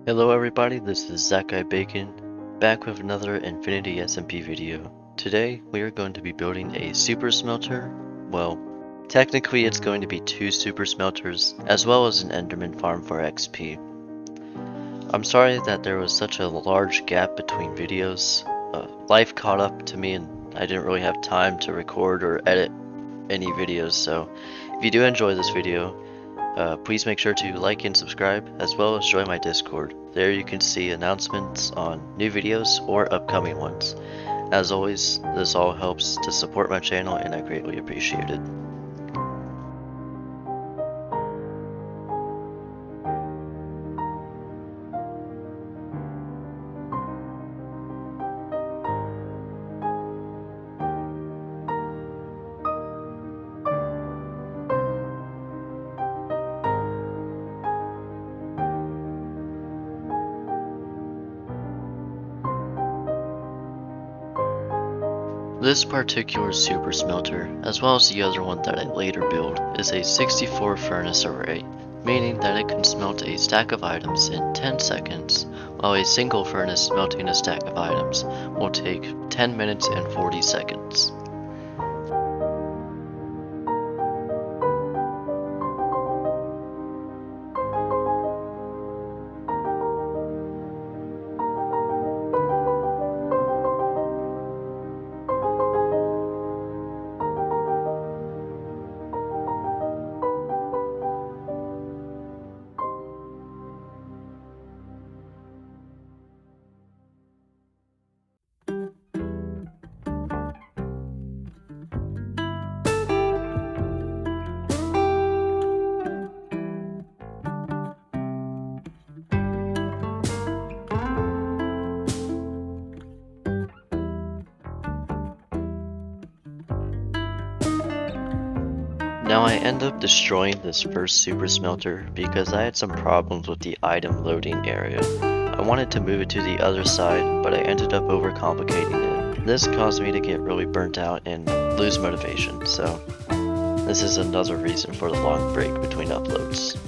Hello everybody, this is Zakai Bacon, back with another Infinity SMP video. Today, we are going to be building a super smelter. Well, technically it's going to be two super smelters, as well as an Enderman farm for XP. I'm sorry that there was such a large gap between videos. Life caught up to me and I didn't really have time to record or edit any videos, so if you do enjoy this video, please make sure to like and subscribe, as well as join my Discord. There you can see announcements on new videos or upcoming ones. As always, this all helps to support my channel and I greatly appreciate it. This particular super smelter, as well as the other one that I later build, is a 64 furnace array, meaning that it can smelt a stack of items in 10 seconds, while a single furnace smelting a stack of items will take 10 minutes and 40 seconds. Now I end up destroying this first super smelter because I had some problems with the item loading area. I wanted to move it to the other side, but I ended up overcomplicating it. This caused me to get really burnt out and lose motivation, so this is another reason for the long break between uploads.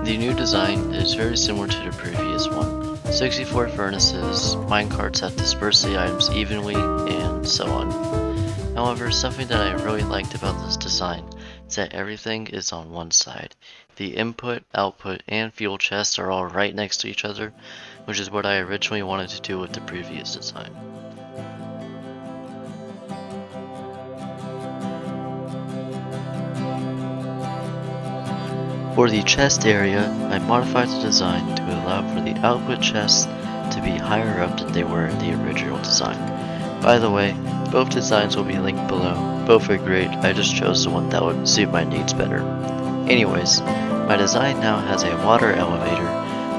The new design is very similar to the previous one. 64 furnaces, minecarts that disperse the items evenly, and so on. However, something that I really liked about this design is that everything is on one side. The input, output, and fuel chests are all right next to each other, which is what I originally wanted to do with the previous design. For the chest area, I modified the design to allow for the output chests to be higher up than they were in the original design. By the way, both designs will be linked below. Both are great, I just chose the one that would suit my needs better. Anyways, my design now has a water elevator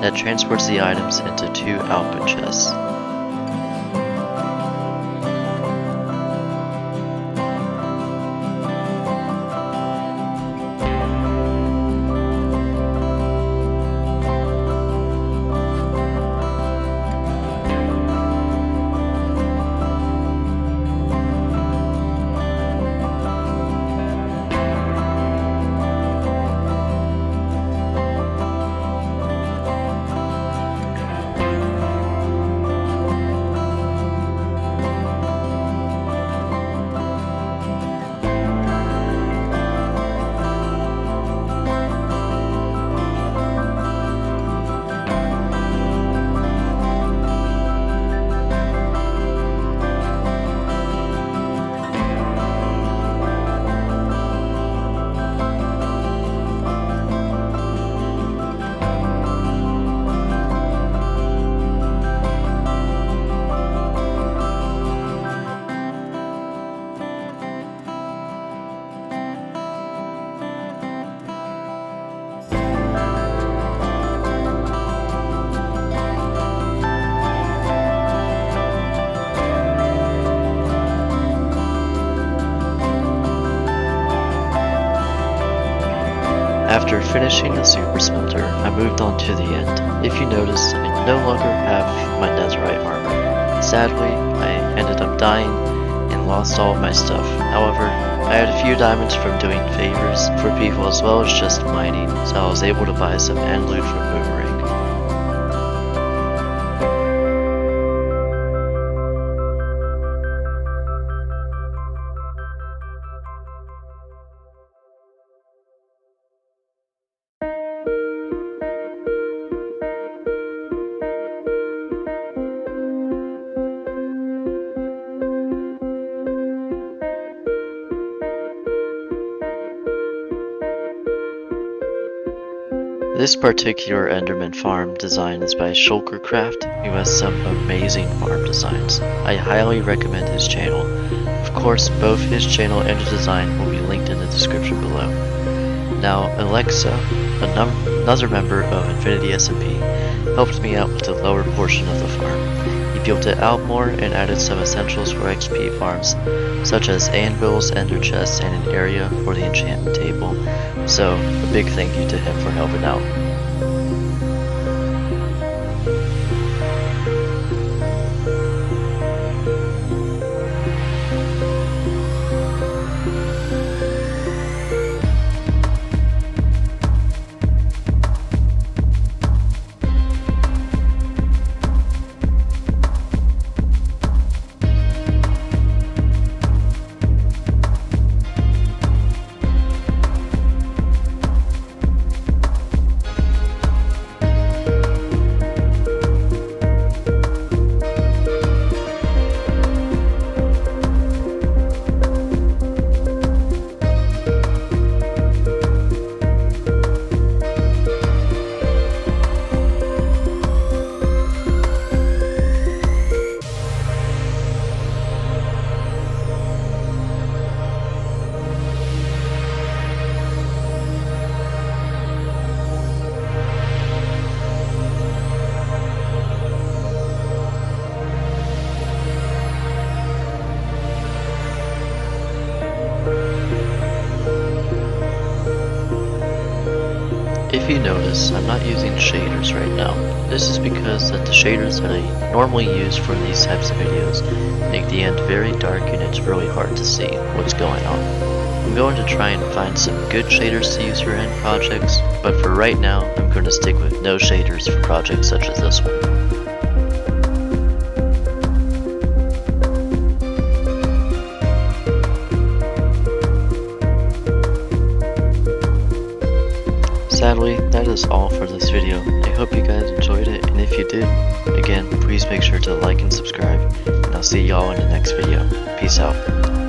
that transports the items into 2 output chests. After finishing the super smelter, I moved on to the end. If you notice, I no longer have my netherite armor. Sadly, I ended up dying and lost all of my stuff. However, I had a few diamonds from doing favors for people as well as just mining, so I was able to buy some end loot from Boomerang. This particular Enderman farm design is by Shulkercraft, who has some amazing farm designs. I highly recommend his channel. Of course, both his channel and his design will be linked in the description below. Now, Alexa, another member of Infinity SMP, helped me out with the lower portion of the farm. He built it out more and added some essentials for XP farms, such as anvils, ender chests, and an area for the enchantment table. So, a big thank you to him for helping out. If you notice, I'm not using shaders right now. This is because that the shaders that I normally use for these types of videos make the end very dark and it's really hard to see what's going on. I'm going to try and find some good shaders to use for end projects, but for right now, I'm going to stick with no shaders for projects such as this one. Sadly, that is all for this video. I hope you guys enjoyed it, and if you did, again, please make sure to like and subscribe, and I'll see y'all in the next video. Peace out.